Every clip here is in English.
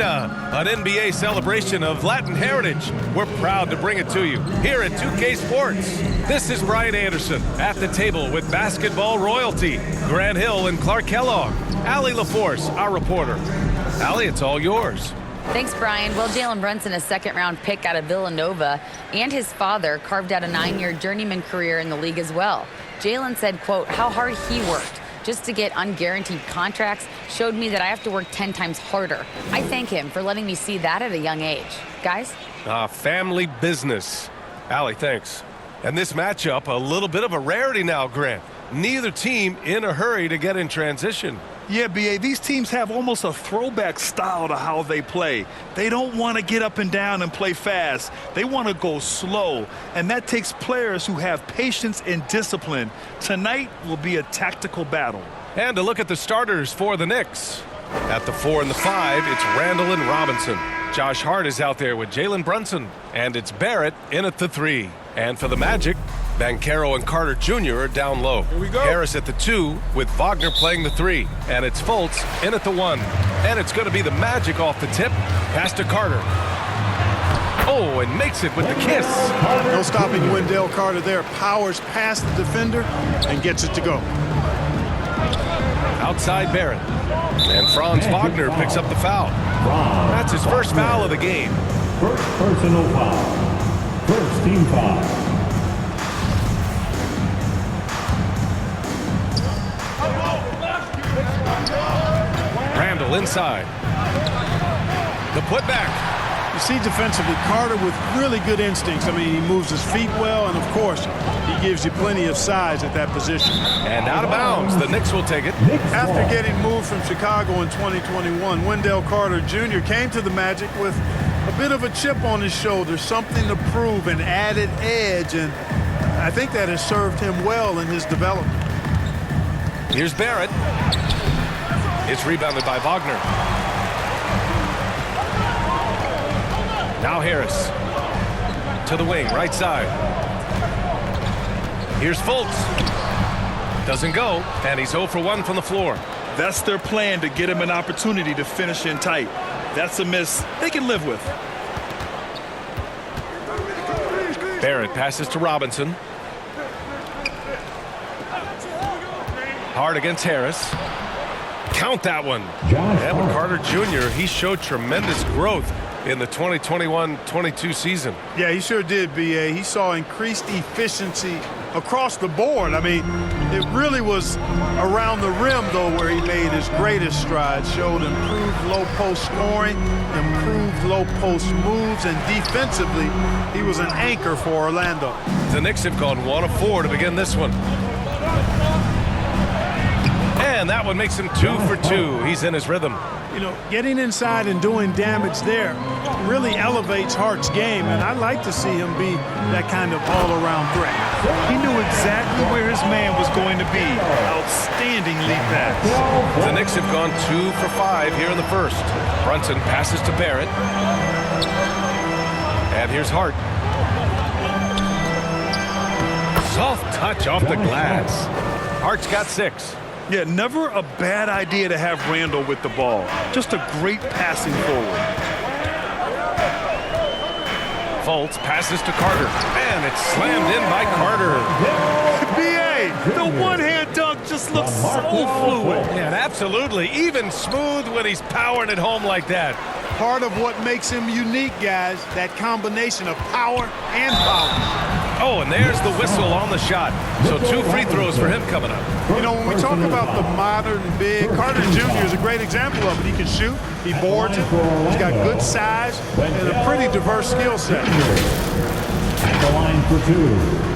Arena, an NBA celebration of Latin heritage. We're proud to bring it to you here at 2K Sports. This is Brian Anderson at the table with basketball royalty, Grant Hill and Clark Kellogg. Allie LaForce, our reporter. Allie, it's all yours. Thanks, Brian. Well, Jalen Brunson, a second-round pick out of Villanova, and his father carved out a 9-year journeyman career in the league as well. Jalen said, quote, how hard he worked just to get unguaranteed contracts showed me that I have to work 10 times harder. I thank him for letting me see that at a young age. Guys? Family business. Allie, thanks. And this matchup, a little bit of a rarity now, Grant. Neither team in a hurry to get in transition. Yeah, B.A., these teams have almost a throwback style to how they play. They don't want to get up and down and play fast. They want to go slow, and that takes players who have patience and discipline. Tonight will be a tactical battle. And to look at the starters for the Knicks. At the 4 and the 5, it's Randall and Robinson. Josh Hart is out there with Jalen Brunson. And it's Barrett in at the 3. And for the Magic, Banchero and Carter Jr. are down low. Here we go. Harris at the 2 with Wagner playing the 3. And it's Fultz in at the 1. And it's going to be the Magic off the tip. Pass to Carter. Oh, and makes it with the kiss. No stopping Wendell Carter there. Powers past the defender and gets it to go. Outside Barrett. And Franz Wagner picks up the foul. That's his first foul of the game. First personal foul. First team foul. Randall inside. The putback. You see defensively, Carter with really good instincts. I mean, he moves his feet well, and of course, he gives you plenty of size at that position. And out of bounds, the Knicks will take it. After getting moved from Chicago in 2021, Wendell Carter Jr. came to the Magic with a bit of a chip on his shoulder, something to prove, an added edge, and I think that has served him well in his development. Here's Barrett. It's rebounded by Wagner. Now Harris. To the wing, right side. Here's Fultz. Doesn't go, and he's 0 for 1 from the floor. That's their plan, to get him an opportunity to finish in tight. That's a miss they can live with. Barrett passes to Robinson. Hard against Harris. Count that one. And with Carter Jr., he showed tremendous growth in the 2021-22 season. Yeah, he sure did, B.A. He saw increased efficiency across the board. I mean, it really was around the rim, though, where he made his greatest strides. Showed improved low-post scoring, improved low-post moves, and defensively, he was an anchor for Orlando. The Knicks have gone 1 of 4 to begin this one. And that one makes him 2 for 2. He's in his rhythm. You know, getting inside and doing damage there really elevates Hart's game, and I like to see him be that kind of all-around threat. He knew exactly where his man was going to be. Outstanding lead pass. The Knicks have gone 2 for 5 here in the first. Brunson passes to Barrett. And here's Hart. Soft touch off the glass. Hart's got 6. Yeah, never a bad idea to have Randall with the ball. Just a great passing forward. Fultz passes to Carter, and it's slammed in by Carter. B.A., the one-hand dunk just looks so fluid. And absolutely, even smooth when he's powering it home like that. Part of what makes him unique, guys, that combination of power and polish. Oh, and there's the whistle on the shot. So 2 free throws for him coming up. You know, when we talk about the modern big, Carter Jr. is a great example of it. He can shoot, he boards it, he's got good size, and a pretty diverse skill set. At the line for 2.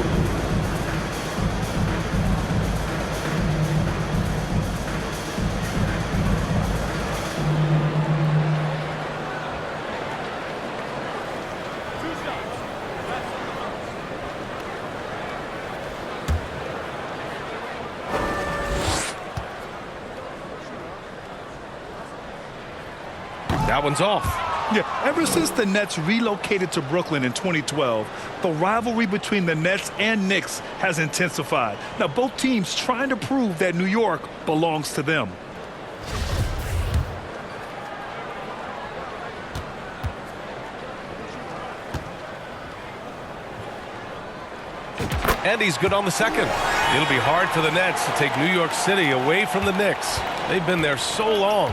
That one's off. Yeah, ever since the Nets relocated to Brooklyn in 2012, the rivalry between the Nets and Knicks has intensified. Now, both teams trying to prove that New York belongs to them. And he's good on the second. It'll be hard for the Nets to take New York City away from the Knicks. They've been there so long.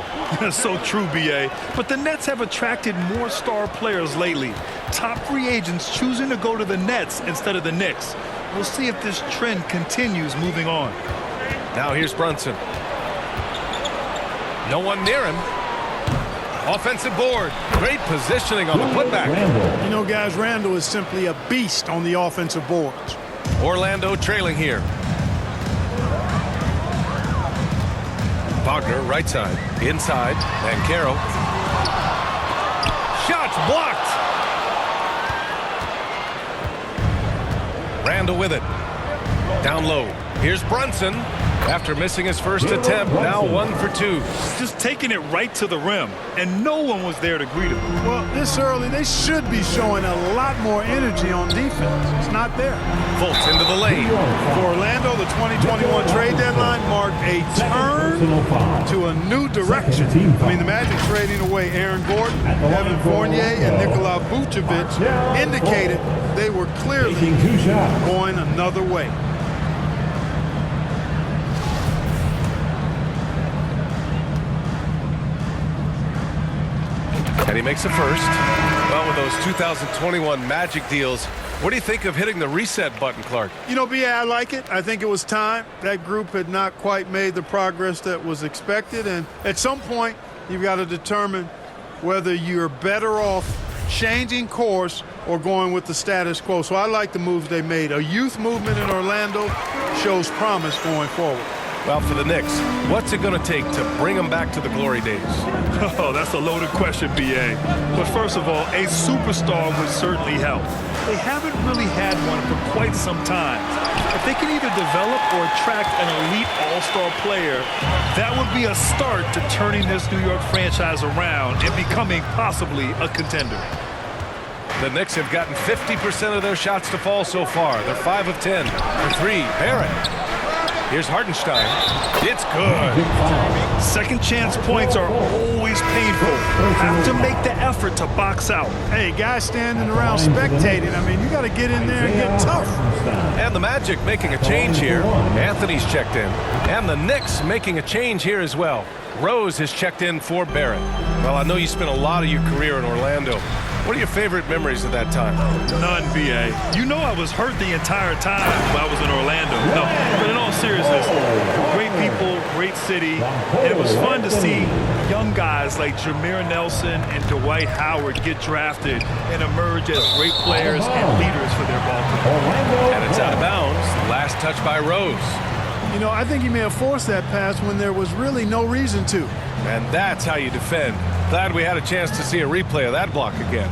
So true, B.A. But the Nets have attracted more star players lately. Top free agents choosing to go to the Nets instead of the Knicks. We'll see if this trend continues moving on. Now here's Brunson. No one near him. Offensive board. Great positioning on the putback. You know, guys, Randall is simply a beast on the offensive boards. Orlando trailing here. Wagner, right side. Inside. Banchero. Shots blocked. Randall with it. Down low. Here's Brunson. After missing his first attempt, now 1 for 2. Just taking it right to the rim, and no one was there to greet him. Well, this early, they should be showing a lot more energy on defense. It's not there. Fultz into the lane. For Orlando, the 2021 trade deadline marked a turn to a new direction. I mean, the Magic trading away Aaron Gordon, Evan Fournier, and Nikola Vucevic indicated they were clearly going another way. And he makes a first. Well, with those 2021 Magic deals, what do you think of hitting the reset button, Clark? You know, B.A., I like it. I think it was time. That group had not quite made the progress that was expected. And at some point, you've got to determine whether you're better off changing course or going with the status quo. So I like the moves they made. A youth movement in Orlando shows promise going forward. Well, for the Knicks, what's it going to take to bring them back to the glory days? Oh, that's a loaded question, B.A. But first of all, a superstar would certainly help. They haven't really had one for quite some time. If they can either develop or attract an elite all-star player, that would be a start to turning this New York franchise around and becoming possibly a contender. The Knicks have gotten 50% of their shots to fall so far. They're 5 of 10. For 3, Barrett. Here's Hartenstein. It's good. Second chance points are always painful. Have to make the effort to box out. Hey, guys standing around spectating. I mean, you got to get in there and get tough. And the Magic making a change here. Anthony's checked in. And the Knicks making a change here as well. Rose has checked in for Barrett. Well, I know you spent a lot of your career in Orlando. What are your favorite memories of that time? None, B.A. You know I was hurt the entire time while I was in Orlando. No, but in all seriousness, great people, great city, and it was fun to see young guys like Jameer Nelson and Dwight Howard get drafted and emerge as great players and leaders for their ball team. And it's out of bounds. Last touch by Rose. You know, I think he may have forced that pass when there was really no reason to. And that's how you defend. Glad we had a chance to see a replay of that block again.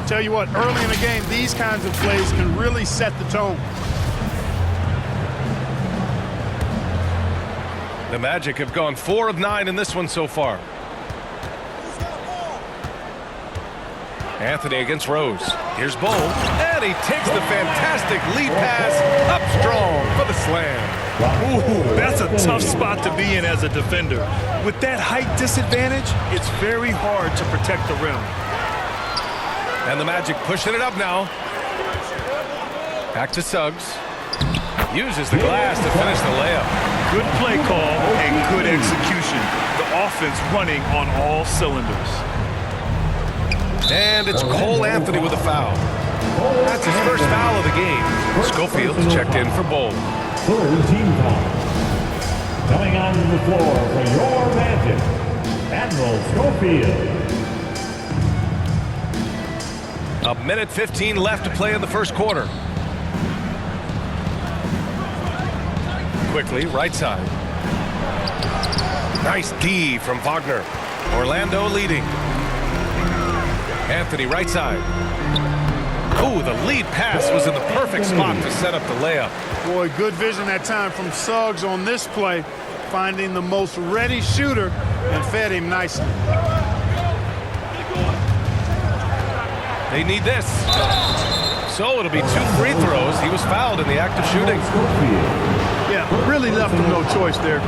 Tell you what, early in the game, these kinds of plays can really set the tone. The Magic have gone 4 of 9 in this one so far. Anthony against Rose. Here's Bull. And he takes the fantastic lead pass up strong for the slam. Ooh, that's a tough spot to be in as a defender. With that height disadvantage, it's very hard to protect the rim. And the Magic pushing it up now. Back to Suggs. Uses the glass to finish the layup. Good play call and good execution. The offense running on all cylinders. And it's Cole Anthony with a foul. That's his first foul of the game. Schofield's checked in for Bull. Third team foul. Coming onto the floor for your Magic, Admiral Schofield. A minute 15 left to play in the first quarter. Quickly, right side. Nice D from Wagner. Orlando leading. Anthony, right side. Oh, the lead pass was in the perfect spot to set up the layup. Boy, good vision that time from Suggs on this play, finding the most ready shooter and fed him nicely. They need this. So it'll be 2 free throws. He was fouled in the act of shooting. Yeah, really left him no choice there.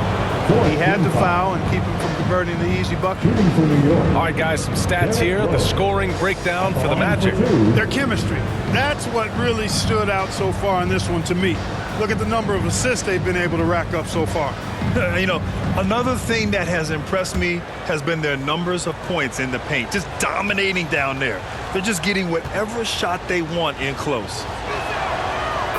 He had to foul and keep him from converting the easy bucket. Shooting for New York. All right, guys, some stats here. The scoring breakdown for the Magic. Their chemistry. That's what really stood out so far in this one to me. Look at the number of assists they've been able to rack up so far. You know, another thing that has impressed me has been their numbers of points in the paint, just dominating down there. They're just getting whatever shot they want in close.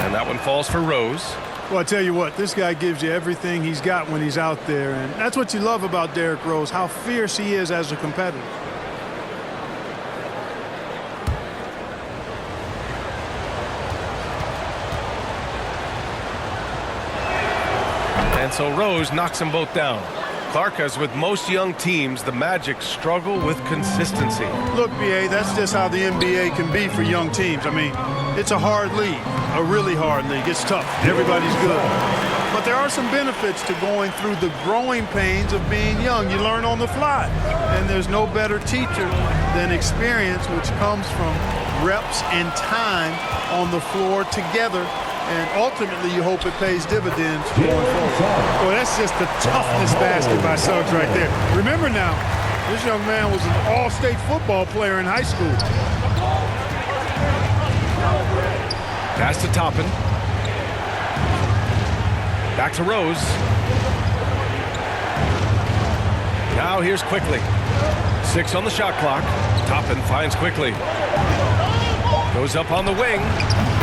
And that one falls for Rose. Well, I tell you what, this guy gives you everything he's got when he's out there, and that's what you love about Derrick Rose, how fierce he is as a competitor. And so Rose knocks them both down. Clark, as with most young teams, the Magic struggle with consistency. Look, BA, that's just how the NBA can be for young teams. I mean, it's a hard league, a really hard league. It's tough. Everybody's good. But there are some benefits to going through the growing pains of being young. You learn on the fly. And there's no better teacher than experience, which comes from reps and time on the floor together. And ultimately, you hope it pays dividends going forward. Well, that's just the toughness basket by Suggs right there. Remember now, this young man was an all-state football player in high school. Pass to Toppin. Back to Rose. Now here's Quickly. 6 on the shot clock. Toppin finds Quickly. Goes up on the wing.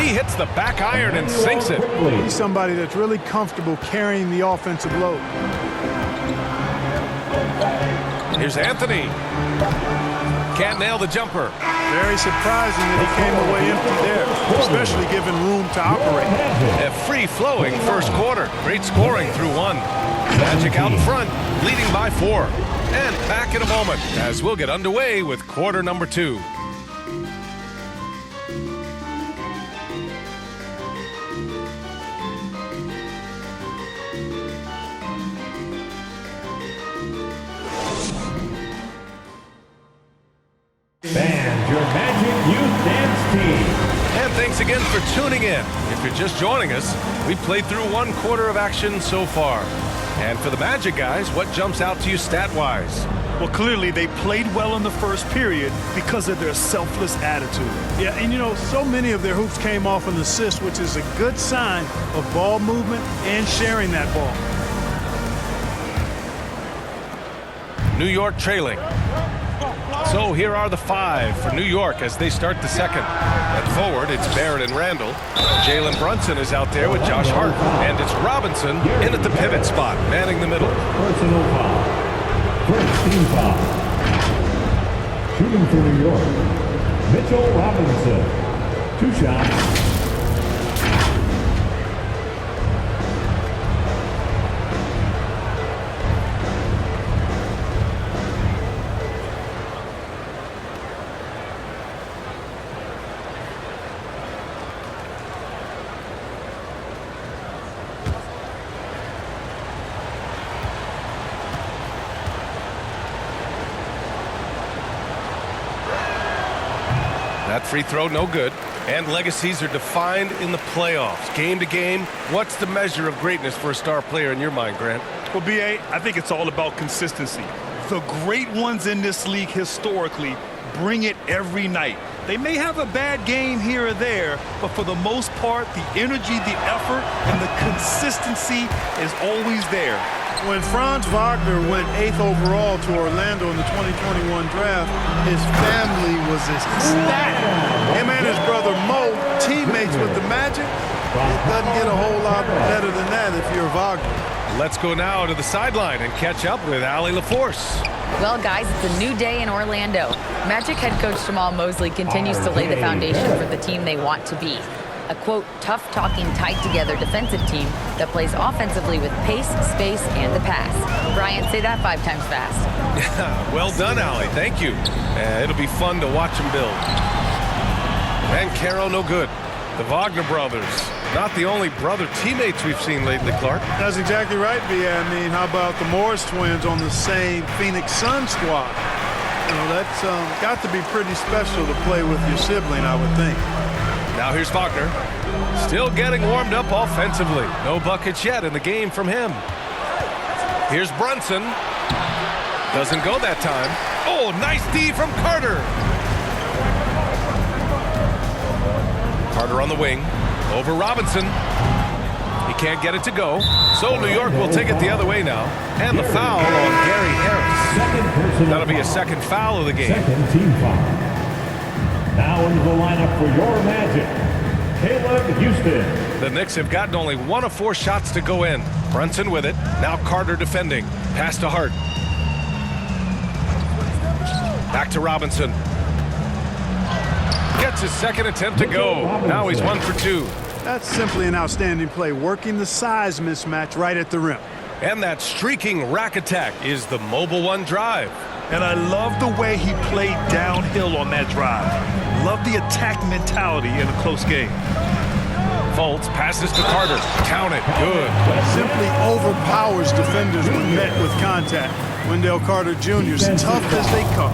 He hits the back iron and sinks it. He's somebody that's really comfortable carrying the offensive load. Here's Anthony. Can't nail the jumper. Very surprising that he came away empty there, especially given room to operate. A free-flowing first quarter. Great scoring through 1. Magic out in front, leading by 4. And back in a moment as we'll get underway with quarter number 2. And your Magic Youth Dance Team. And thanks again for tuning in. If you're just joining us, we've played through 1 quarter of action so far. And for the Magic guys, what jumps out to you stat-wise? Well, clearly they played well in the first period because of their selfless attitude. Yeah, and you know, so many of their hoops came off an assist, which is a good sign of ball movement and sharing that ball. New York trailing. So here are the 5 for New York as they start the second. At forward, it's Barrett and Randall. Jalen Brunson is out there with Josh Hart. And it's Robinson in at the pivot spot, manning the middle. Personal foul. First team foul. Shooting for New York. Mitchell Robinson. 2 shots. That free throw, no good. And legacies are defined in the playoffs. Game to game, what's the measure of greatness for a star player in your mind, Grant? Well, B.A., I think it's all about consistency. The great ones in this league historically bring it every night. They may have a bad game here or there, but for the most part, the energy, the effort, and the consistency is always there. When Franz Wagner went 8th overall to Orlando in the 2021 draft, his family was ecstatic. Him and his brother Mo, teammates with the Magic. It doesn't get a whole lot better than that if you're Wagner. Let's go now to the sideline and catch up with Allie LaForce. Well, guys, it's a new day in Orlando. Magic head coach Jamal Mosley continues to lay the foundation for the team they want to be. A, quote, tough-talking, tied-together defensive team that plays offensively with pace, space, and the pass. Brian, say that 5 times fast. Well done, Allie. Thank you. It'll be fun to watch them build. And Caro, no good. The Wagner brothers, not the only brother teammates we've seen lately, Clark. That's exactly right, B.A. I mean, how about the Morris twins on the same Phoenix Suns squad? You know, that's got to be pretty special to play with your sibling, I would think. Now here's Wagner. Still getting warmed up offensively. No buckets yet in the game from him. Here's Brunson. Doesn't go that time. Oh, nice D from Carter. Carter on the wing. Over Robinson. He can't get it to go. So New York will take it the other way now. And the foul on Gary Harris. That'll be a second foul of the game. Second team foul. Now into the lineup for your Magic, Caleb Houston. The Knicks have gotten only 1 of 4 shots to go in. Brunson with it. Now Carter defending. Pass to Hart. Back to Robinson. Gets his second attempt to go. Now he's 1 for 2. That's simply an outstanding play, working the size mismatch right at the rim. And that streaking rack attack is the Mobile One drive. And I love the way he played downhill on that drive. Love the attack mentality in a close game. Fultz passes to Carter. Count it. Good. Simply overpowers defenders when met with contact. Wendell Carter Jr. is tough as they come.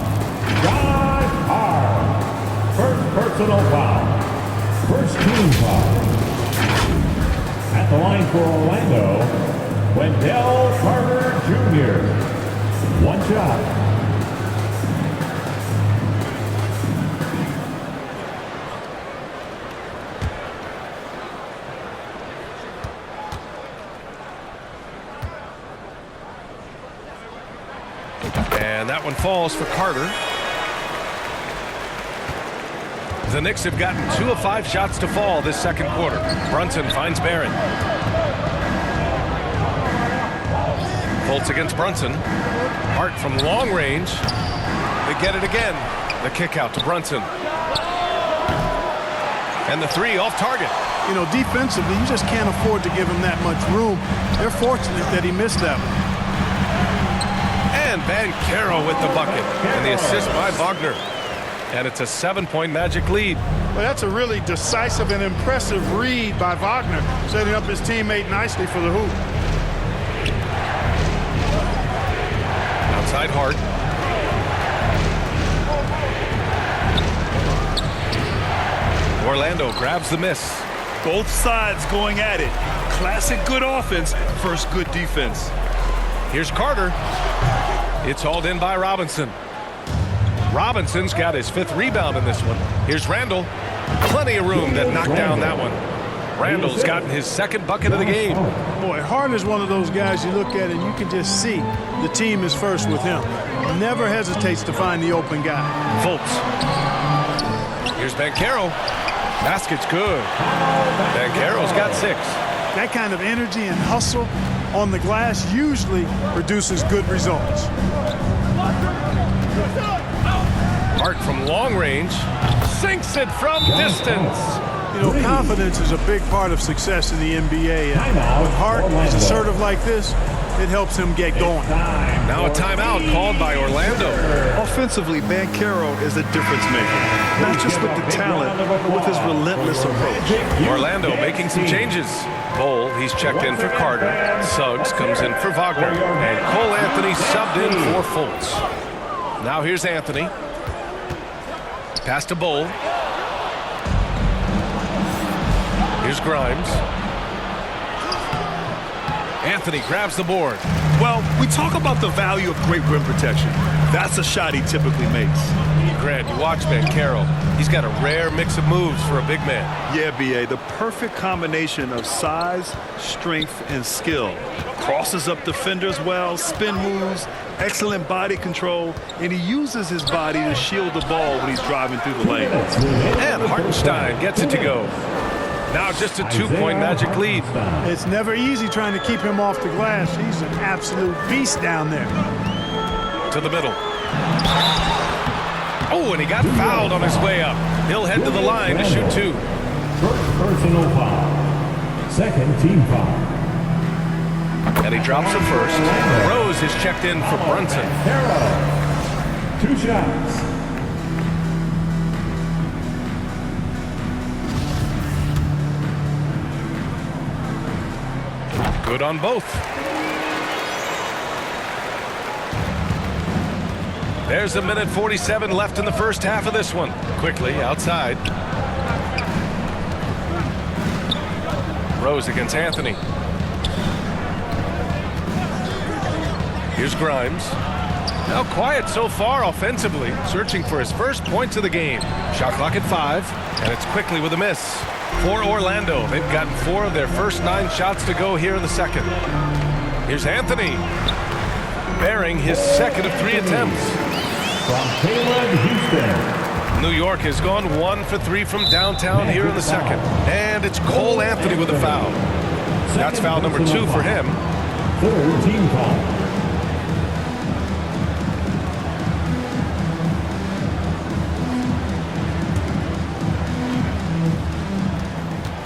Drive hard. First personal foul. First team foul. At the line for Orlando, Wendell Carter Jr. 1 shot. And that one falls for Carter. The Knicks have gotten 2 of 5 shots to fall this second quarter. Brunson finds Barrett. Fultz against Brunson. Hart from long range. They get it again. The kick out to Brunson. And the 3 off target. You know, defensively, you just can't afford to give him that much room. They're fortunate that he missed that one. And Banchero with the bucket. And the assist by Wagner. And it's a 7-point Magic lead. Well, that's a really decisive and impressive read by Wagner, setting up his teammate nicely for the hoop. Outside Hart. Orlando grabs the miss. Both sides going at it. Classic good offense, first good defense. Here's Carter. It's hauled in by Robinson. Robinson's got his 5th rebound in this one. Here's Randall. Plenty of room to knock down that one. Randall's gotten his 2nd bucket of the game. Boy, Hart is one of those guys you look at and you can just see the team is first with him. Never hesitates to find the open guy. Fultz. Here's Banchero. Basket's good. Banchero's got 6. That kind of energy and hustle on the glass usually produces good results. Hart from long range sinks it from distance. You know, confidence is a big part of success in the NBA. And when Hart is assertive like this, it helps him get going. Now a timeout called by Orlando. Offensively, Banchero is a difference maker. Not just with the talent, but with his relentless approach. Orlando making some changes. Bol, he's checked in for Carter. Suggs comes in for Wagner. And Cole Anthony subbed in for Fultz. Now here's Anthony. Pass to Bol. Here's Grimes. Anthony grabs the board. Well, we talk about the value of great rim protection. That's a shot he typically makes. Grant, you watch Banchero. He's got a rare mix of moves for a big man. Yeah, B.A., the perfect combination of size, strength, and skill. Crosses up defenders well, spin moves, excellent body control, and he uses his body to shield the ball when he's driving through the lane. And Hartenstein gets it to go. Now just a 2-point Magic lead. It's never easy trying to keep him off the glass. He's an absolute beast down there. To the middle. Oh, and he got fouled on his way up. He'll head to the line to shoot 2. First personal foul. Second team foul. And he drops the first. Rose is checked in for Brunson. 2 shots. Good on both. There's a minute 47 left in the first half of this one. Quickly outside. Rose against Anthony. Here's Grimes. Now quiet so far offensively, searching for his first points of the game. Shot clock at 5, and it's quickly with a miss. For Orlando, they've gotten 4 of their first 9 shots to go here in the second. Here's Anthony, bearing his second of 3 attempts. From Caleb Houston. New York has gone 1 for 3 from downtown here in the second. And it's Cole Anthony with a foul. That's foul number 2 for him. Third team foul.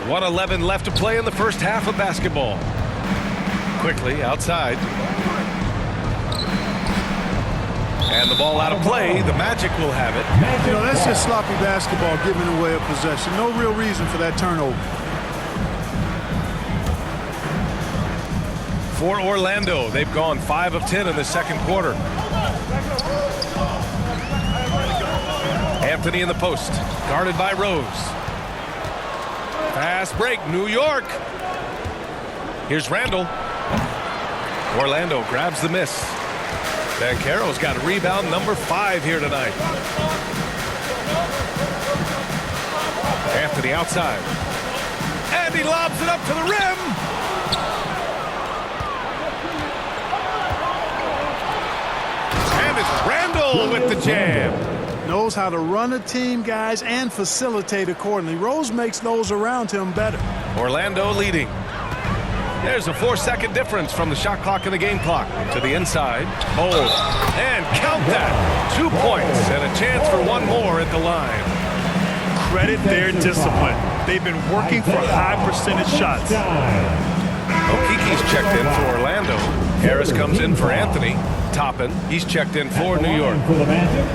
1:11 left to play in the first half of basketball. Quickly outside. And the ball out of play. The Magic will have it. You know, that's just sloppy basketball, giving away a possession. No real reason for that turnover. For Orlando, they've gone 5 of 10 in the second quarter. Anthony in the post, guarded by Rose. Fast break, New York. Here's Randall. Orlando grabs the miss. Banchero's got rebound number 5 here tonight. Anthony outside. And he lobs it up to the rim. And it's Randall with the jam. Knows how to run a team, guys, and facilitate accordingly. Rose makes those around him better. Orlando leading. There's a 4-second difference from the shot clock and the game clock. To the inside. Hold. And count that. 2 points and a chance for 1 more at the line. Credit their discipline. They've been working for high percentage shots. Okiki's checked in for Orlando. Harris comes in for Anthony. Toppin, he's checked in for New York. For the Magic.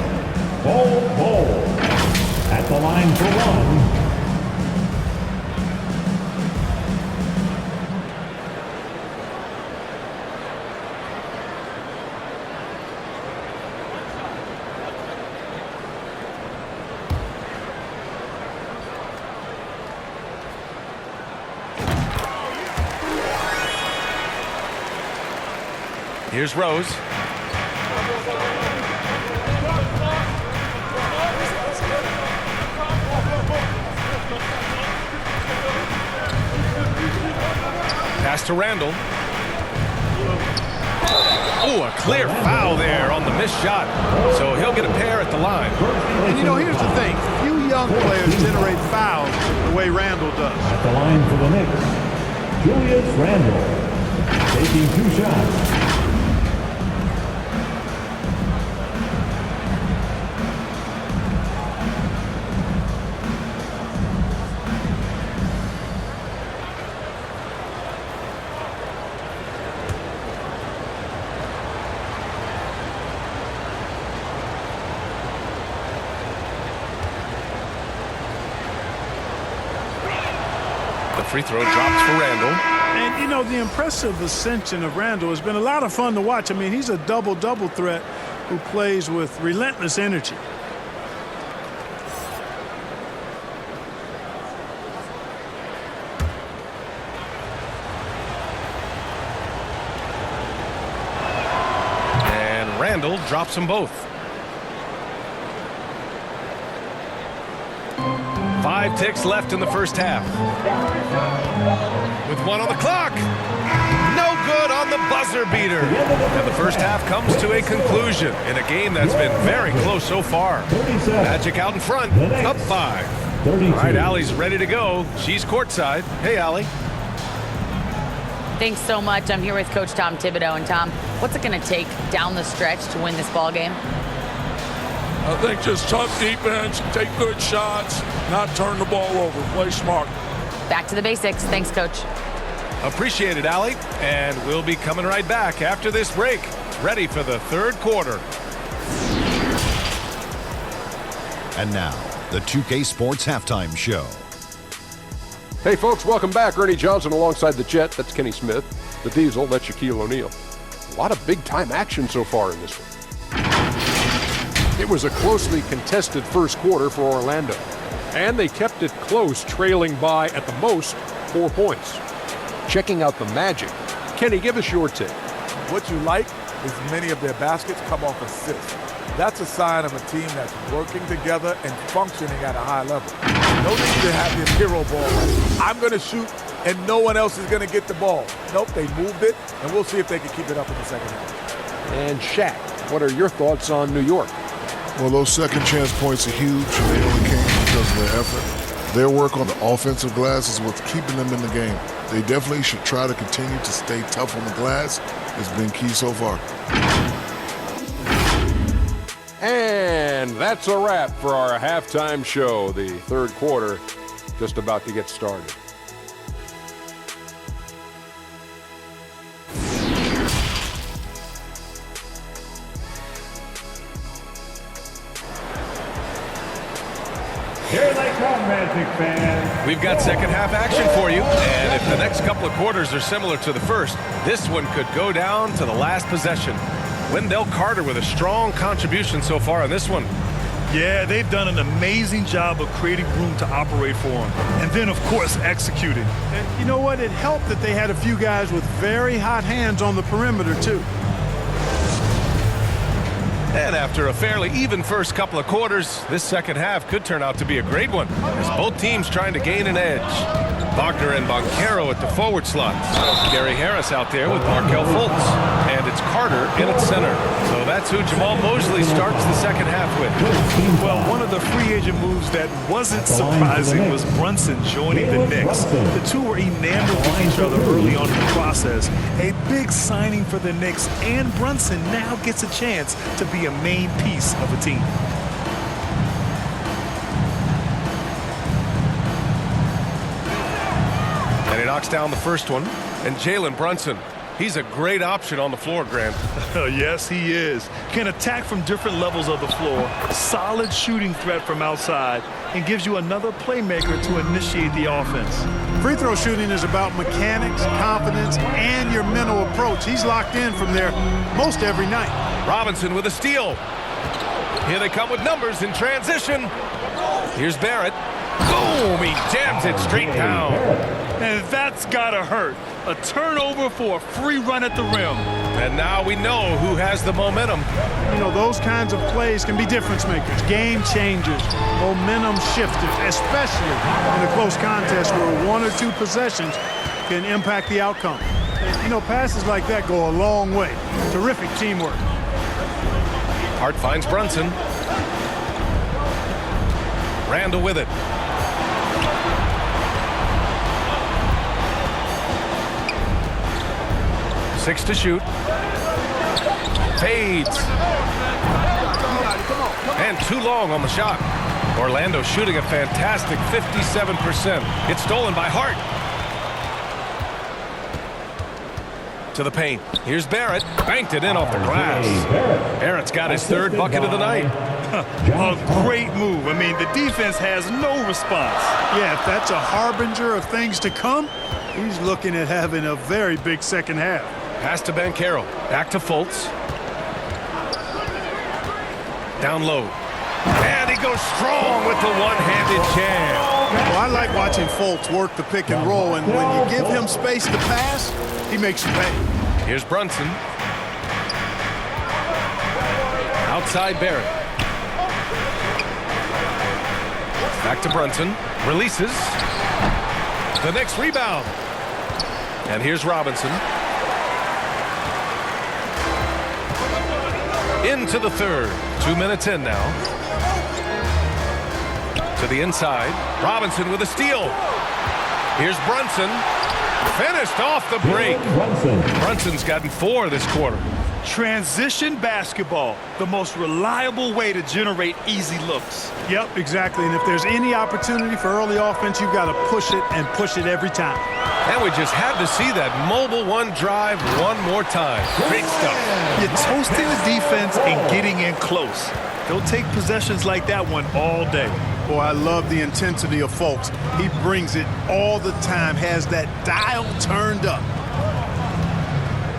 Ball. At the line for 1. Here's Rose. Pass to Randall. Oh, a clear foul there on the missed shot. So he'll get a pair at the line. And, you know, here's the thing. Few young players generate fouls the way Randall does. At the line for the Knicks, Julius Randall. Taking 2 shots. Free throw drops for Randall. And, you know, the impressive ascension of Randall has been a lot of fun to watch. I mean, he's a double-double threat who plays with relentless energy. And Randall drops them both. 5 ticks left in the first half. With 1 on the clock. No good on the buzzer beater. And the first half comes to a conclusion in a game that's been very close so far. Magic out in front, up 5. All right, Allie's ready to go. She's courtside. Hey, Allie. Thanks so much. I'm here with Coach Tom Thibodeau. And Tom, what's it going to take down the stretch to win this ball game? I think just tough defense, take good shots, not turn the ball over, play smart. Back to the basics. Thanks, Coach. Appreciate it, Allie. And we'll be coming right back after this break. Ready for the third quarter. And now, the 2K Sports Halftime Show. Hey, folks, welcome back. Ernie Johnson alongside the Jet. That's Kenny Smith. The Diesel, that's Shaquille O'Neal. A lot of big-time action so far in this one. It was a closely contested first quarter for Orlando, and they kept it close, trailing by, at the most, 4 points. Checking out the Magic. Kenny, give us your take. What you like is many of their baskets come off assists. That's a sign of a team that's working together and functioning at a high level. No need to have this hero ball. Like, I'm going to shoot and no one else is going to get the ball. Nope, they moved it, and we'll see if they can keep it up in the second half. And Shaq, what are your thoughts on New York? Well, those second chance points are huge. They only came because of their effort. Their work on the offensive glass is what's keeping them in the game. They definitely should try to continue to stay tough on the glass. It's been key so far. And that's a wrap for our halftime show. The third quarter just about to get started. Here they come, Magic fans. We've got second half action for you, and if the next couple of quarters are similar to the first, this one could go down to the last possession. Wendell Carter with a strong contribution so far on this one. Yeah, they've done an amazing job of creating room to operate for him. And then, of course, executing. And you know what? It helped that they had a few guys with very hot hands on the perimeter, too. And after a fairly even first couple of quarters, this second half could turn out to be a great one, as both teams trying to gain an edge. Wagner and Banchero at the forward slots. Gary Harris out there with Markelle Fultz. And it's Carter in at center. So that's who Jamal Mosley starts the second half with. Well, one of the free agent moves that wasn't surprising was Brunson joining the Knicks. The two were enamored with each other early on in the process. A big signing for the Knicks, and Brunson now gets a chance to be a main piece of a team. And he knocks down the first one. And Jalen Brunson, he's a great option on the floor, Grant. Yes, he is. Can attack from different levels of the floor, solid shooting threat from outside, and gives you another playmaker to initiate the offense. Free throw shooting is about mechanics, confidence, and your mental approach. He's locked in from there most every night. Robinson with a steal. Here they come with numbers in transition. Here's Barrett. Boom! He jams it straight down. And that's gotta hurt. A turnover for a free run at the rim. And now we know who has the momentum. You know, those kinds of plays can be difference makers, game changers, momentum shifters, especially in a close contest where one or two possessions can impact the outcome. And, you know, passes like that go a long way. Terrific teamwork. Hart finds Brunson. Randall with it. Six to shoot. Fades. And too long on the shot. Orlando shooting a fantastic 57%. It's stolen by Hart. To the paint. Here's Barrett. Banked it in off the glass. Barrett's got his third bucket of the night. A great move. I mean, the defense has no response. Yeah, if that's a harbinger of things to come, he's looking at having a very big second half. Pass to Banchero. Back to Fultz. Down low. And he goes strong with the one-handed jam. Well, I like watching Fultz work the pick and roll, and when you give him space to pass, he makes you pay. Here's Brunson. Outside Barrett. Back to Brunson. Releases. The next rebound. And here's Robinson. Into the third. 2 minutes in now. To the inside. Robinson with a steal. Here's Brunson. Finished off the break. Brunson's gotten 4 this quarter. Transition basketball, the most reliable way to generate easy looks. Yep, exactly. And if there's any opportunity for early offense, you've got to push it and push it every time. And we just had to see that mobile one drive one more time. Great stuff. You're toasting the defense and getting in close. They'll take possessions like that one all day. Boy, I love the intensity of Fultz. He brings it all the time, has that dial turned up.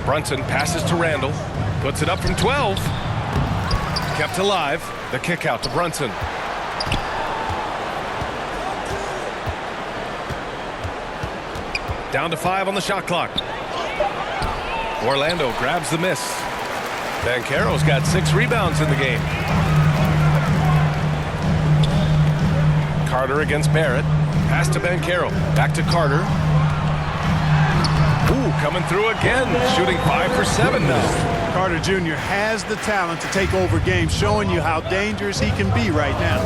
Brunson passes to Randall. Puts it up from 12. Kept alive. The kick out to Brunson. Down to 5 on the shot clock. Orlando grabs the miss. Banchero's got 6 rebounds in the game. Carter against Barrett. Pass to Banchero. Back to Carter. Ooh, coming through again. Shooting 5 for 7 now. Carter Jr. has the talent to take over games, showing you how dangerous he can be right now.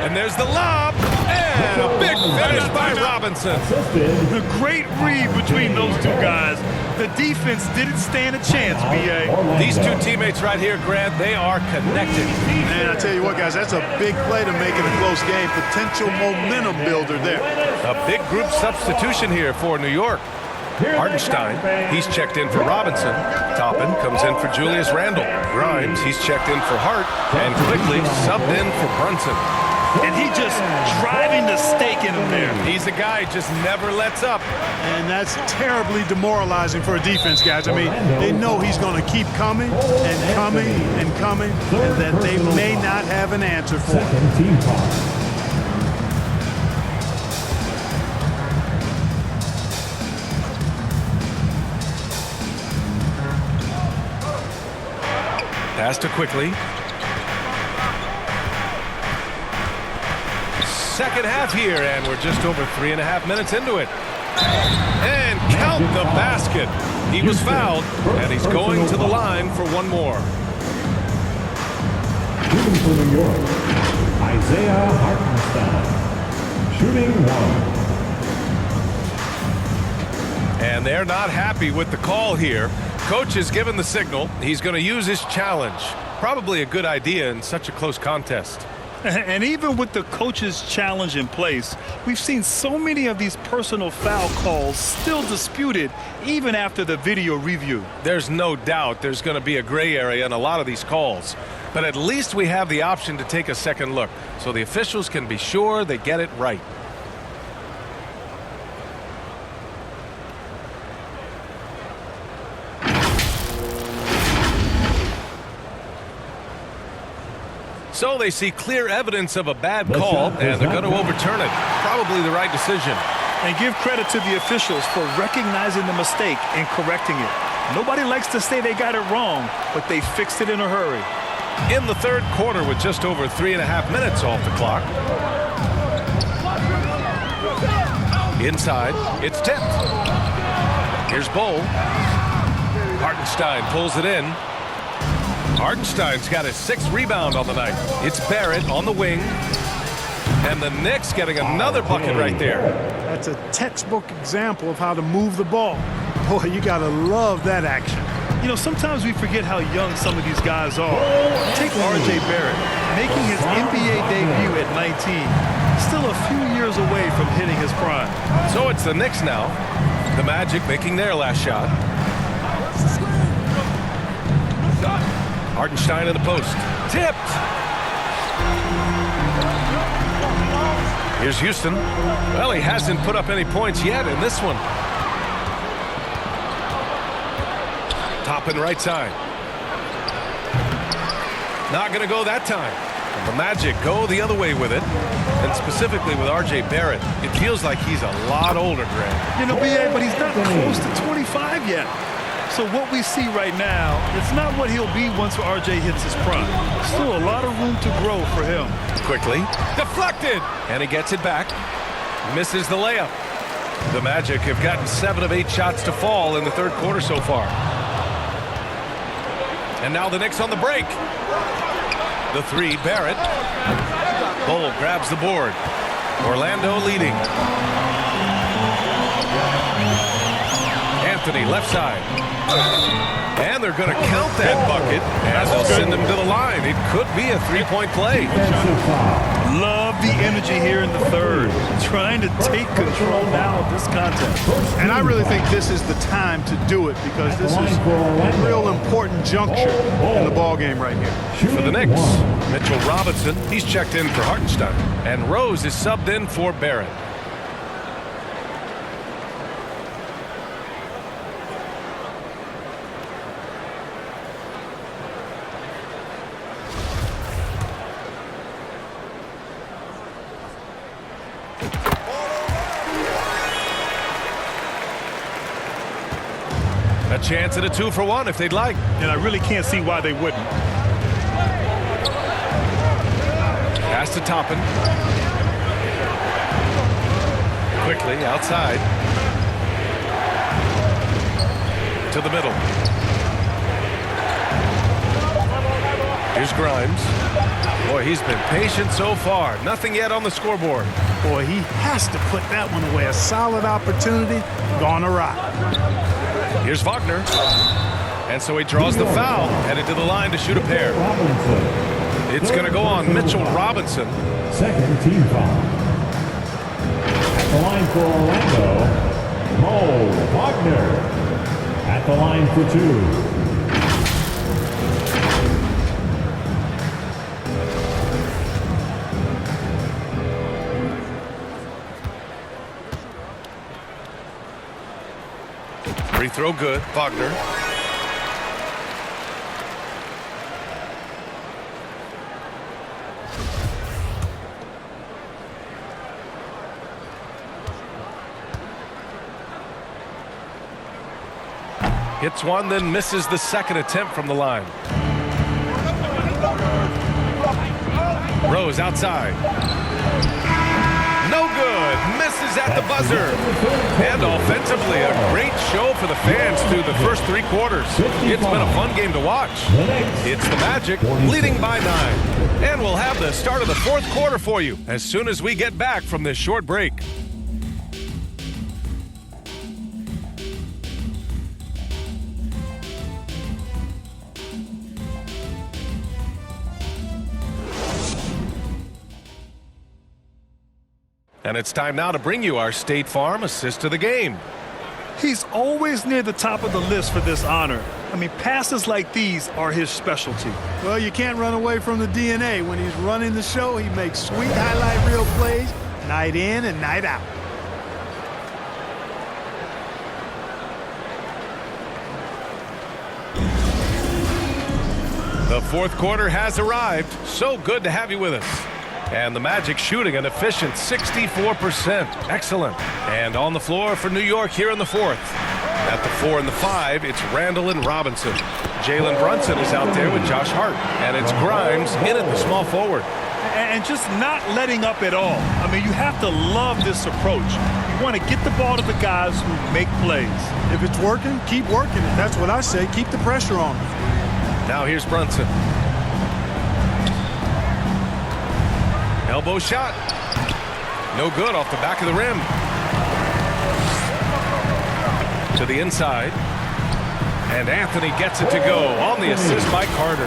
And there's the lob. And a big finish by Robinson. A great read between those two guys. The defense didn't stand a chance, B.A. These two teammates right here, Grant, they are connected. Man, I tell you what, guys, that's a big play to make it a close game. Potential momentum builder there. A big group substitution here for New York. Hartenstein, he's checked in for Robinson. Toppin comes in for Julius Randle. Grimes, he's checked in for Hart. And quickly subbed in for Brunson. And he just driving the stake in him there. He's a guy who just never lets up. And that's terribly demoralizing for a defense, guys. I mean, they know he's going to keep coming and coming and coming, and that they may not have an answer for him. Team foul. Pass to quickly. Second half here, and we're just over 3.5 minutes into it. And count the basket. He was fouled, and he's going to the line for one more. Shooting for New York, Isaiah Hartenstein. Shooting 1. And they're not happy with the call here. Coach has given the signal. He's going to use his challenge. Probably a good idea in such a close contest. And even with the coach's challenge in place, we've seen so many of these personal foul calls still disputed even after the video review. There's no doubt there's going to be a gray area in a lot of these calls. But at least we have the option to take a second look so the officials can be sure they get it right. So they see clear evidence of a bad call, and they're going to overturn it. Probably the right decision. And give credit to the officials for recognizing the mistake and correcting it. Nobody likes to say they got it wrong, but they fixed it in a hurry. In the third quarter with just over 3.5 minutes off the clock. Inside, it's tipped. Here's Bowl. Hartenstein pulls it in. Hartenstein's got his 6th rebound on the night. It's Barrett on the wing. And the Knicks getting another bucket right there. That's a textbook example of how to move the ball. Boy, you got to love that action. You know, sometimes we forget how young some of these guys are. Take R.J. Barrett, making his NBA debut at 19. Still a few years away from hitting his prime. So it's the Knicks now. The Magic making their last shot. Hartenstein in the post. Tipped. Here's Houston. Well, he hasn't put up any points yet in this one. Toppin right side. Not going to go that time. And the Magic go the other way with it. And specifically with R.J. Barrett. It feels like he's a lot older, Greg. You know, B.A., but he's not close to 25 yet. So what we see right now, it's not what he'll be once R.J. hits his prime. Still a lot of room to grow for him. Quickly. Deflected. And he gets it back. Misses the layup. The Magic have gotten 7 of 8 shots to fall in the third quarter so far. And now the Knicks on the break. The 3, Barrett. Bull grabs the board. Orlando leading. Anthony left side. And they're going to count that bucket as they'll send him to the line. It could be a 3-point play. Love the energy here in the third. Trying to take control now of this contest. And I really think this is the time to do it because this is a real important juncture in the ball game right here. For the Knicks, Mitchell Robinson, he's checked in for Hartenstein. And Rose is subbed in for Barrett. A chance at a 2-for-1 if they'd like. And I really can't see why they wouldn't. Pass to Toppin. Quickly outside. To the middle. Here's Grimes. Boy, he's been patient so far. Nothing yet on the scoreboard. Boy, he has to put that one away. A solid opportunity gone awry. Here's Wagner. And so he draws the foul, headed to the line to shoot a pair. It's going to go on Mitchell Robinson. Second team foul. At the line for Orlando, Mo Wagner. At the line for 2. Free throw good. Wagner. Hits one, then misses the second attempt from the line. Rose outside. No good. Misses at the buzzer. And offensively, a great show for the fans through the first 3 quarters. It's been a fun game to watch. It's the Magic leading by 9. And we'll have the start of the 4th quarter for you as soon as we get back from this short break. And it's time now to bring you our State Farm assist to the game. He's always near the top of the list for this honor. I mean, passes like these are his specialty. Well, you can't run away from the DNA. When he's running the show, he makes sweet highlight reel plays night in and night out. The 4th quarter has arrived. So good to have you with us. And the Magic shooting an efficient 64%. Excellent. And on the floor for New York here in the 4th. At the 4 and the 5, it's Randall and Robinson. Jalen Brunson is out there with Josh Hart. And it's Grimes in at the small forward. And just not letting up at all. I mean, you have to love this approach. You want to get the ball to the guys who make plays. If it's working, keep working it. That's what I say. Keep the pressure on them. Now here's Brunson. Elbow shot. No good off the back of the rim. To the inside. And Anthony gets it to go on the assist by Carter.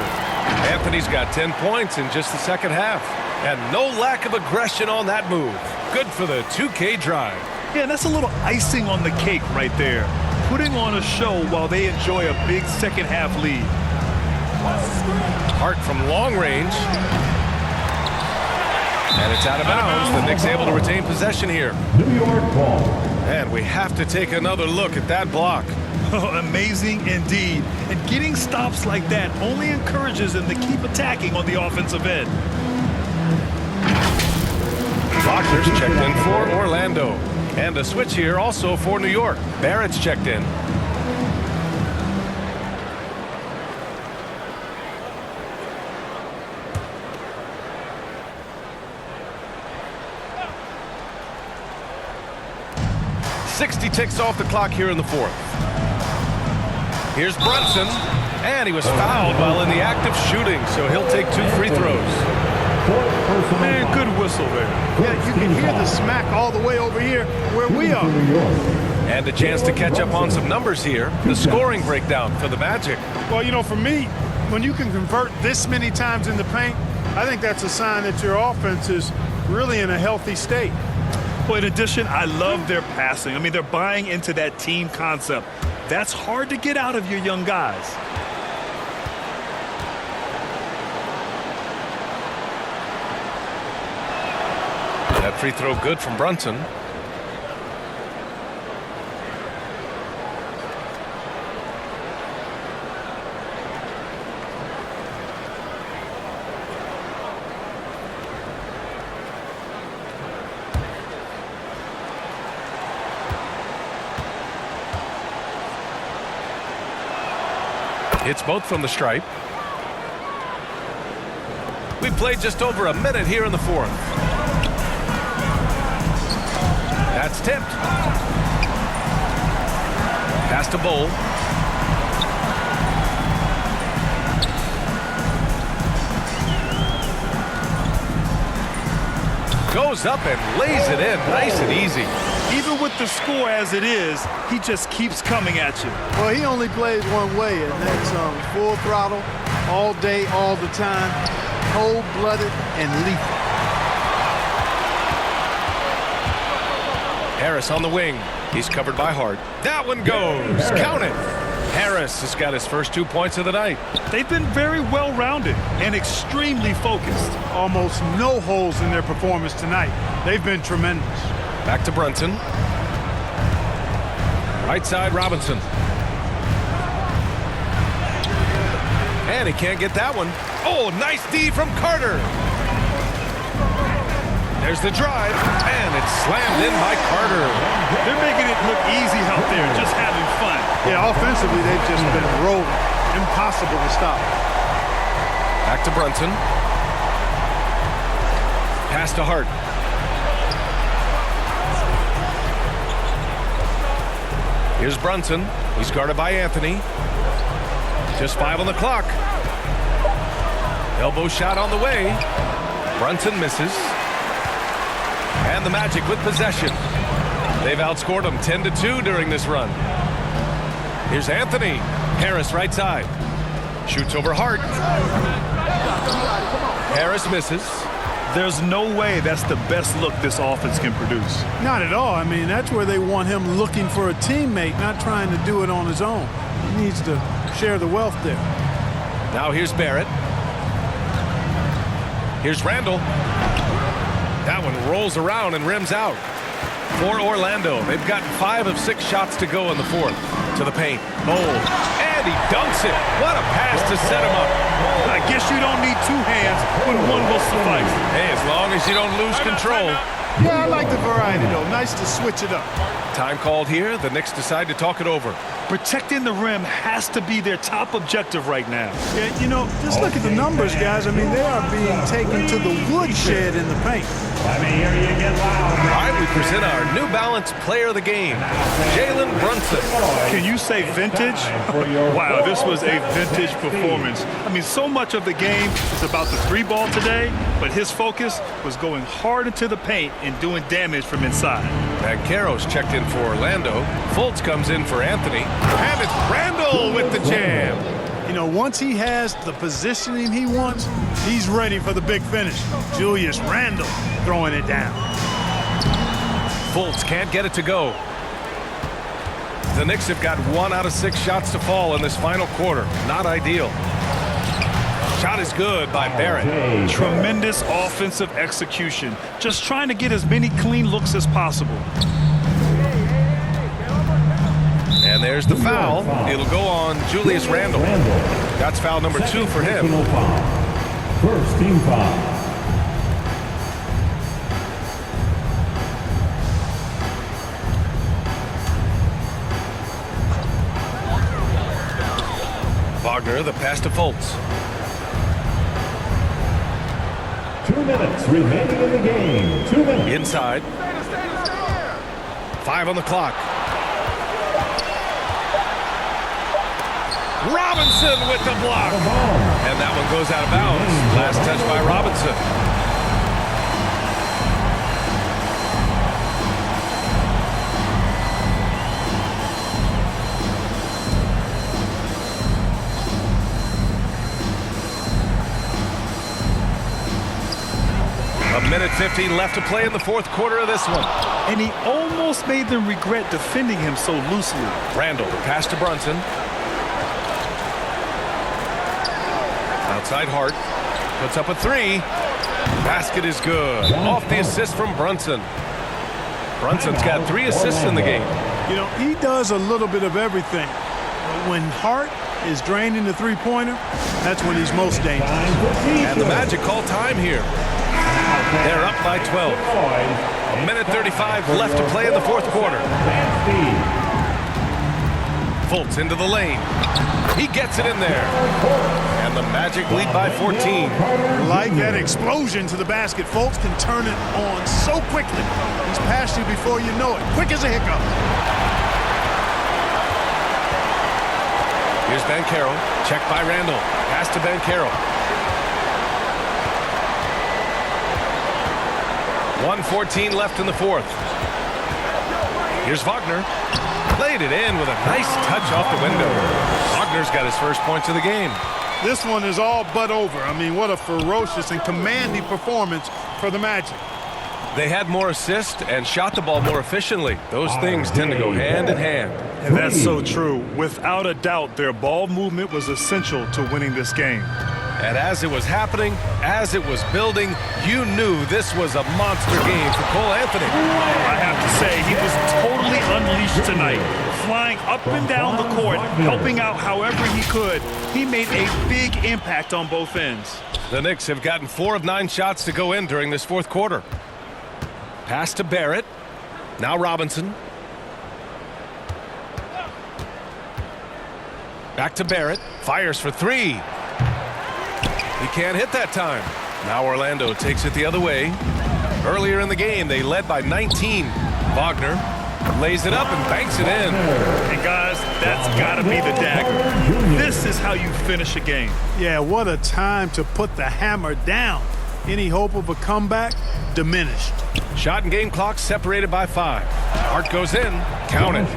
Anthony's got 10 points in just the second half. And no lack of aggression on that move. Good for the 2K drive. Yeah, that's a little icing on the cake right there. Putting on a show while they enjoy a big second half lead. Hart from long range. And it's out of bounds. The Knicks able to retain possession here. New York ball. And we have to take another look at that block. Oh, amazing indeed. And getting stops like that only encourages them to keep attacking on the offensive end. Wagner's checked in for Orlando. And a switch here also for New York. Barrett's checked in. Ticks off the clock here in the 4th. Here's Brunson, and he was fouled while in the act of shooting, so he'll take 2 free throws. Man, good whistle there. Yeah, you can hear the smack all the way over here where we are. And a chance to catch up on some numbers here. The scoring breakdown for the Magic. Well, you know, for me, when you can convert this many times in the paint, I think that's a sign that your offense is really in a healthy state. Well, in addition, I love their passing. I mean, they're buying into that team concept. That's hard to get out of your young guys. That free throw good from Brunson. Hits both from the stripe. We've played just over a minute here in the fourth. That's tipped. Pass to Bowl. Goes up and lays it in nice and easy. Even with the score as it is, he just keeps coming at you. Well, he only plays one way, and that's full throttle, all day, all the time, cold-blooded and lethal. Harris on the wing. He's covered by Hart. That one goes. Count it. Harris has got his first 2 points of the night. They've been very well-rounded and extremely focused. Almost no holes in their performance tonight. They've been tremendous. Back to Brunson. Right side, Robinson. And he can't get that one. Oh, nice D from Carter. There's the drive, and it's slammed in by Carter. They're making it look easy out there, just having fun. Yeah, offensively, they've just been rolling. Impossible to stop. Back to Brunson. Pass to Hart. Here's Brunson. He's guarded by Anthony. Just 5 on the clock. Elbow shot on the way. Brunson misses. And the Magic with possession. They've outscored them 10-2 during this run. Here's Anthony. Harris right side. Shoots over Hart. Harris misses. There's no way that's the best look this offense can produce. Not at all. I mean, that's where they want him looking for a teammate, not trying to do it on his own. He needs to share the wealth there. Now here's Barrett. Here's Randall. That one rolls around and rims out. For Orlando, they've gotten 5 of 6 shots to go in the fourth. To the paint. Bowl. And he dunks it. What a pass to set him up. I guess you don't need 2 hands, but 1 will suffice. Hey, as long as you don't lose control. Yeah, I like the variety, though. Nice to switch it up. Time called here. The Knicks decide to talk it over. Protecting the rim has to be their top objective right now. Yeah, you know, just look at the numbers, guys. I mean, they are being taken to the woodshed in the paint. Let me hear you get loud. All right, we present our New Balance Player of the Game, Jalen Brunson. Can you say vintage? Wow, this was a vintage performance. I mean, so much of the game is about the 3-ball today, but his focus was going hard into the paint and doing damage from inside. Banchero's checked in for Orlando. Fultz comes in for Anthony. And it's Randall with the jam. You know, once he has the positioning he wants, he's ready for the big finish. Julius Randle throwing it down. Fultz can't get it to go. The Knicks have got 1 out of 6 shots to fall in this final quarter. Not ideal. Shot is good by Barrett. Tremendous offensive execution. Just trying to get as many clean looks as possible. And there's the foul. It'll go on Julius Randle. That's foul number 2 for him. First team foul. Wagner, the pass to Fultz. 2 minutes remaining in the game. 2 minutes. Inside. 5 on the clock. Robinson with the block. And that one goes out of bounds. Last touch by Robinson. A minute 15 left to play in the fourth quarter of this one. And he almost made them regret defending him so loosely. Randall, the pass to Brunson. Outside Hart. Puts up a 3. Basket is good. Off the assist from Brunson. Brunson's got 3 assists in the game. You know, he does a little bit of everything. But when Hart is draining the three-pointer, that's when he's most dangerous. And the Magic call time here. They're up by 12. A minute 35 left to play in the fourth quarter. Fultz into the lane. He gets it in there. And the Magic lead by 14. Like that explosion to the basket. Fultz can turn it on so quickly. He's past you before you know it. Quick as a hiccup. Here's Banchero. Check by Randall. Pass to Banchero. 1:14 left in the fourth. Here's Wagner. Played it in with a nice touch off the window. Wagner's got his first points of the game. This one is all but over. I mean, what a ferocious and commanding performance for the Magic. They had more assists and shot the ball more efficiently. Those things tend to go hand in hand. And that's so true. Without a doubt, their ball movement was essential to winning this game. And as it was happening, as it was building, you knew this was a monster game for Cole Anthony. I have to say, he was totally unleashed tonight. Flying up and down the court, helping out however he could. He made a big impact on both ends. The Knicks have gotten 4 of 9 shots to go in during this fourth quarter. Pass to Barrett. Now Robinson. Back to Barrett. Fires for 3. He can't hit that time. Now Orlando takes it the other way. Earlier in the game, they led by 19. Wagner lays it up and banks it in. And guys, that's got to be the dagger. This is how you finish a game. Yeah, what a time to put the hammer down. Any hope of a comeback diminished. Shot and game clock separated by 5. Hart goes in. Count it.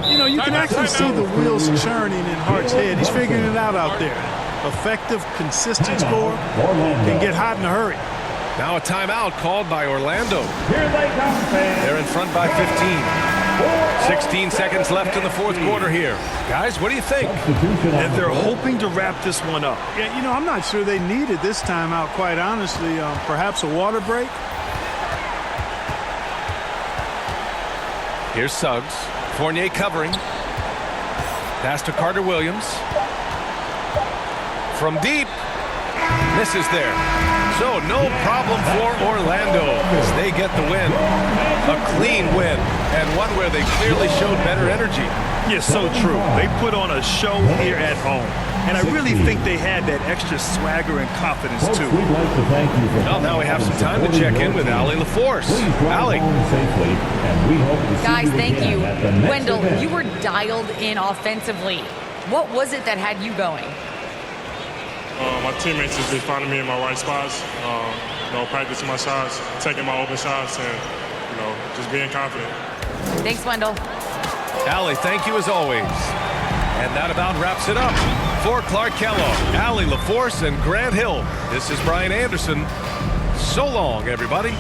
You know, you can actually see the wheels churning in Hart's head. He's figuring it out there. Effective, consistent score can get hot in a hurry. Now a timeout called by Orlando. Here they come, fans. They're in front by 15. 16 seconds left in the fourth quarter here. Guys, what do you think? And they're hoping to wrap this one up. Yeah, you know, I'm not sure they needed this timeout, quite honestly. Perhaps a water break? Here's Suggs. Fournier covering. Pass to Carter Williams. From deep. Misses there. So no problem for Orlando as they get the win. A clean win and one where they clearly showed better energy. Yeah, so true. They put on a show here at home. And I really think they had that extra swagger and confidence, too. We'd like to thank you for Well, now we have some time to check in with Allie LaForce. Allie. Guys, thank you. Wendell, you were dialed in offensively. What was it that had you going? My teammates just been finding me in my right spots, practicing my shots, taking my open shots, and, just being confident. Thanks, Wendell. Allie, thank you as always. And that about wraps it up. For Clark Kellogg, Allie LaForce, and Grant Hill, this is Brian Anderson. So long, everybody.